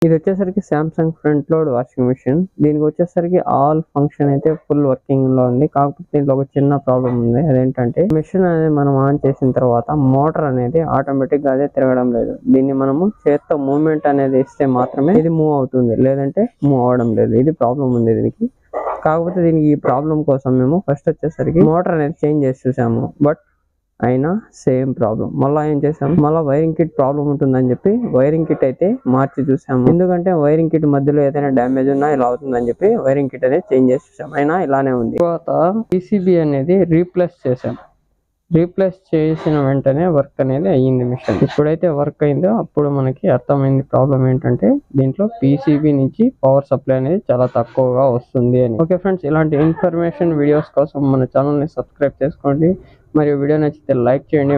ఇది వచ్చేసరికి Samsung front load washing machine. దీనికి వచ్చేసరికి ఆల్ ఫంక్షన్ అయితే ఫుల్ వర్కింగ్ లో ఉంది. కాకపోతే దీంట్లో ఒక చిన్న ప్రాబ్లం ఉంది. అదేంటంటే మిషన్ అనేది మనం ఆన్ చేసిన తర్వాత మోటార్ అనేది ఆటోమేటిక్ గా అదే తిరగడం లేదు. దీన్ని మనము చేత్తో మూవ్మెంట్ అనేది ఇస్తే మాత్రమే ఇది మూవ్ అవుతుంది, లేదంటే మూవ్ అవడం లేదు. ఇది ప్రాబ్లం ఉంది దీనికి. కాకపోతే దీనికి ఈ ప్రాబ్లం కోసం మేము ఫస్ట్ వచ్చేసరికి మోటార్ అనేది చేంజ్ చేసి చూసాము. బట్ అయినా సేమ్ ప్రాబ్లం. మళ్ళీ ఏం చేసాము, మళ్ళీ వైరింగ్ కిట్ ప్రాబ్లం ఉంటుందని చెప్పి వైరింగ్ కిట్ అయితే మార్చి చూసాము. ఎందుకంటే వైరింగ్ కిట్ మధ్యలో ఏదైనా డ్యామేజ్ ఉన్నా ఇలా అవుతుందని చెప్పి వైరింగ్ కిట్ అనేది చేంజ్ చేసి చూసాము. అయినా ఇలానే ఉంది. తర్వాత PCB అనేది రీప్లేస్ చేసాం. రీప్లేస్ చేసిన వెంటనే వర్క్ అనేది అయ్యింది మిషన్. ఎప్పుడైతే వర్క్ అయిందో అప్పుడు మనకి అర్థమైంది ప్రాబ్లం ఏంటంటే దీంట్లో PCB నుంచి పవర్ సప్లై అనేది చాలా తక్కువగా వస్తుంది అని. ఓకే ఫ్రెండ్స్, ఇలాంటి ఇన్ఫర్మేషన్ వీడియోస్ కోసం మన ఛానల్ని సబ్స్క్రైబ్ చేసుకోండి. మరియు వీడియో నచ్చితే లైక్ చేయండి.